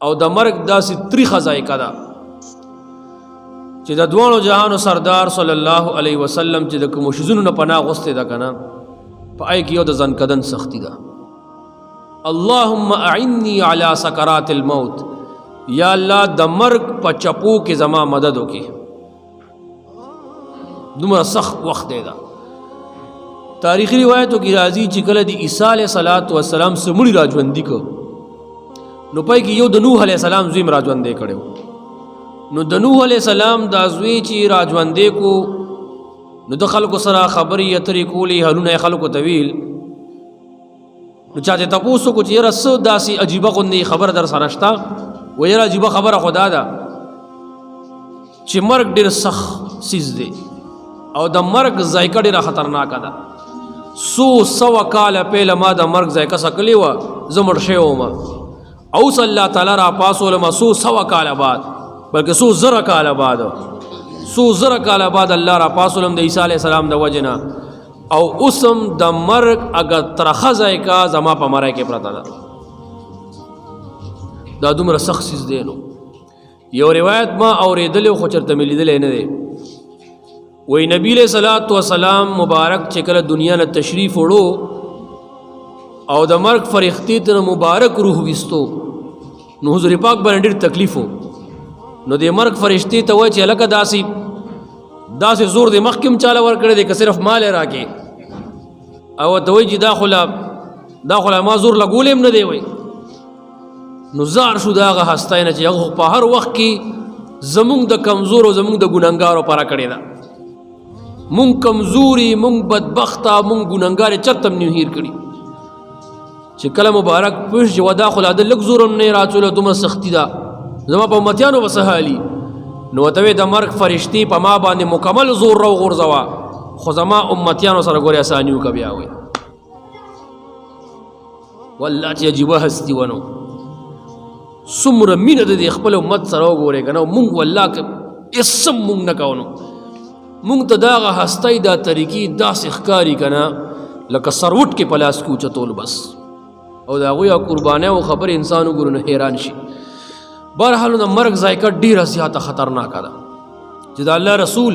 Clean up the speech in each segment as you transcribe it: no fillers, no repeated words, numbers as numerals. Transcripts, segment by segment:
او د مرګ داسې تریخه ذایقه ده چې د دوانو جهانو سردار صلی الله علیه وسلم چې د کومو شیزونو نه پناه غوښتې ده که نه په هغې کې یو د ځنکدن سختی ده. اللهم اعني علی سکرات الموت، یا الله د مرګ په چپو کې زما مدد وکړي. دومره سخت وخت دی دا. تاریخي روایتو کې راځي چې کله د عیسی علیه السلام سمړي راژوندي کړ نو پای کې یو د نوح علیه السلام زوی م راژوندی کړی و. نو د نوح علیه السلام دا زوی چې راژوندی کو نو د خلکو سره خبرې اترې کولې، حالونه یې خلکو ته ویل. نو چا ته تپوس وکړو چې یاره څه داسې عجیبه غوندې خبره در سره شته؟ و یاره عجیبه خبره خو دا ده چې مرګ ډېر سخت څیز دی او د مرګ ذایقه ډېره خطرناکه ده. 100 کاله پهله ما د مرګ ذایقه څکلې وه، زه مړ شوی وم، اوس الله تعالی را پاسولم 100 کاله بعد، بلکې 100 کاله بعد 100 کاله بعد الله را پاسولم د عیسی علیه السلام د وجې نه. او اوسم د مرګ اگر ترخه ذایقه زما په مرۍ کې پرته ده. دا دومره سخت څیز دی. نو یو روایت ما اورېدلی خو چېرته مې لیدلی نه دی. وی نبی علیہ الصلوۃ والسلام مبارک چې کله دنیا نه تشریف وړو او د مرګ فرښتې ته مبارک روح ویستو نو حضور پاک باندې ډېر تکلیف و. نو د مرګ فرښتې ته وایي چې هلکه داسې زور د مخکې هم چاله ورکړی دی که صرف مال یې راکې، او ورته وایي چې دا خو لا ما زور لګولی هم نه دی. وایي نو زار شو د هغه هستی نه چې هغه په هر وخت کې زمونږ د کمزورو زمونږ د ګنهګارو پاره کړې ده. مونږ کمزوري، مونږ بدبخته، مونږ ګنهګار یې چرته هم نه هیر کړي. چې کله مبارک پوه شي چې دا خو لا د لږ زور هم نه یې راچولی، دومره سختي ده، زما په امتیانو به څه حالي. نو ورته وایي د مرګ فرښتې په ما باندې مکمل زور راوغورځوه، خو زما امتیانو سره ګورې اساني وکړه. بیا وایي والله چې عجیبه هستي ونه څومره مینه د دې خپل امت سره وګورئ که نه. مونږ والله که هېڅ هم مونږ نه کوو، مونږ ته د هغه هستۍ دا طریقې داسې ښکاري که نه لکه سروټ کې په لاس کې اوچتول بس، او د هغوی قربانیو خبرې انسان وګورو نو حیران شي. بهرحال د مرګ ذایقه ډېره زیاته خطرناکه ده چې د الله رسول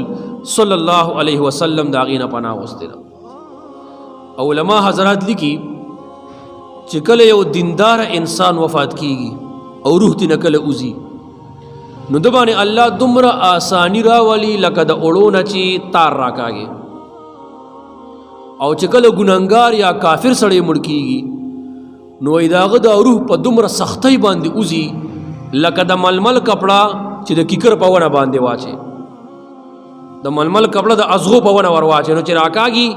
صلی الله علیه وسلم د هغې نه پناه غوښتې ده. علما حضرات لیکي چې کله یو دیندار انسان وفات کیږي او روح ترې نه کله وځي نو د باندې الله دومره آسانی راولي لکه د اوړو نه چې تار راکاږي. او چې کله ګنهګار یا کافر سړی مړ کیږي نو وایي د هغه د روح په دومره سختۍ باندې وځي لکه د ململ کپړه چې د کیکر په ونه باندې واچي، د ململ کپړه د ازغو په ونه ور واچي، نو چې راکاږي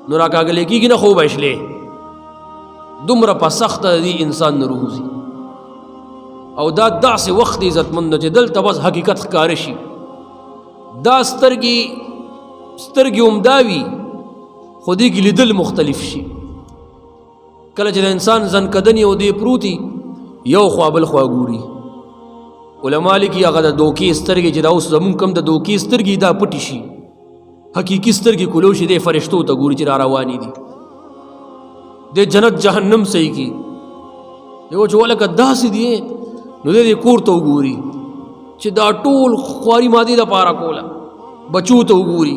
نو راکاږلی کېږي نه، خو بشلې دومره په سخته د انسان نه روح وځي. او دا داسې وخت عزتمند چې دلته بس حقیقت ښکاره شي. دا سترګې عمده وي خو دې کې لیدل مختلف شي. کله چې د انسان زنکدن یو دی پروتي یو خوا بل خوا ګوري. علما لیکي هغه د دوکې سترګې چې دا اوس زمونږ کم د دوکې سترګې دا پټې شي، حقیقي سترګې کولو شي دی فرشتو ته ګوري چې را روانې دي، د جنت جهنم صحیح کی یو چې ولکه داسې دی نو دې کور ته وګوري چې دا ټول خواري مادي د پاره کوله، بچو ته وګوري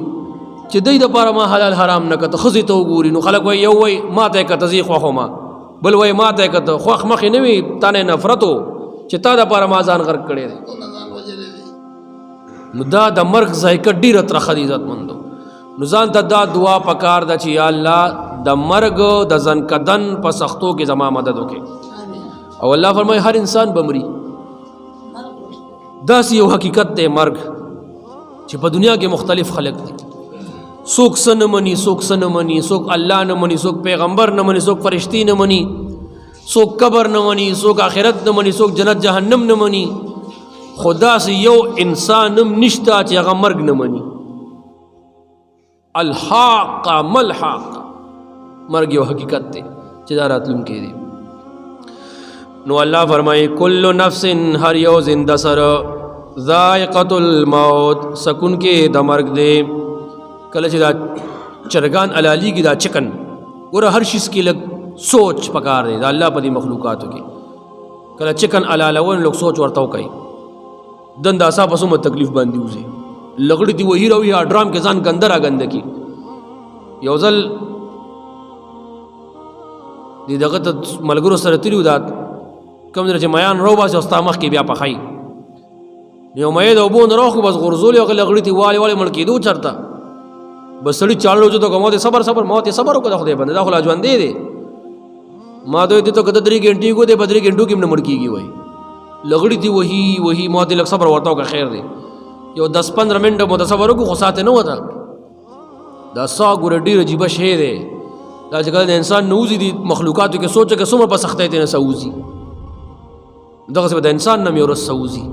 چې دای د پاره ما حلال حرام نه کته، خزي ته وګوري نو خلک وایي یو وایي ما ته کته زی خو ما، بل وایي ما ته کته خوخ مخې نه وي تانه نفرتو چې تا د پاره ما ځان غرق کړی دی. نو دا د مرګ ذایقه ډیره ترخه دی عزتمندو. نو ځان ته دا دعا پکار ده چې یا الله د مرګ د زنکدن په سختو کې زما مدد وکړي. او الله فرمایي هر انسان بمري. داسې یو حقیقت دی مرګ چې په دنیا کې مختلف خلق دي، څوک څه نه مني، څوک څه نه مني، څوک الله نه مني، څوک پیغمبر نه مني، څوک فرشتي نه مني، څوک قبر نه مني، څوک آخرت نه مني، څوک جنت جهنم نه مني. خو داسې یو انسان هم نشته چې هغه مرګ نه مني. الحاق ملحق، مرګ یو حقیقت دی چې دا راتلونکی دی. نو الله فرمایي کل نفس، هر یو زنده سره ذائقة الموت، سکون کې د مرګ دی. کله چې دا چرګان علالیږي دا چکن ګوره هر شیز کې لږ سوچ پکار دی د الله په دې مخلوقاتو کې. کله چکن علالون لوگ سوچ ورته وکړي دنده اصا په څومره تکلیف باندې وځي لغړی دی وهي راوي ډرام کې ځان ګنده را ګنده کی یو ځل دی دغه ته ملګرو سره تللي دا کوم ځای چې میان راوباسي او ستا مخکې بیا پخوي یو مې د اوبو نه راوخي بس غورځولې هغه لغړي ته والې والې مړ کېدو چېرته بس سړي چاړه وځو ته ما ته صبر وکړه خدای بنده دا خو لا ژوندی دی ما ته دې ته که 3 घंटे کو دې 3 घंटो کې نه مړ کېږي وایي لغړي دي وهي ما ته لږ صبر ورته وکړه خیر دی یو 10-15 منټه مو ته صبر وکړو خو ساته نه وته دا سا ګوره ډېر عجیبه شی دی دا چې کله د انسان نه وځي دي مخلوقاتو کې سوچه که څومره په سختۍ ته نه څه وځي دغسې به د انسان نه مې ورځ څه وځي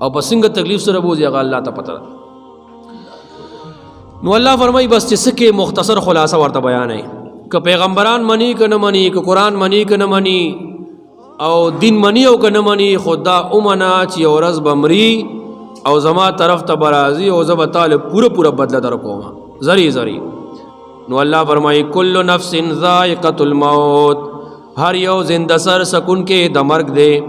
او په څنګه تکلیف سره بوځي هغه الله ته پته ده نو الله فرمایي بس چې څه کې مختصر خلاصه ورته بیانوي که پیغمبران مني که نه مني که قرآن مني که نه مني او دین مني او که نه مني خو دا ومنه چې یو ورځ به مري او زما طرف ته به راځي او زه به تاله پوره بدله در کوم زری نو الله فرمایي کل نفس ذائقة الموت هر یو زنده سر سکون کې د مرګ دی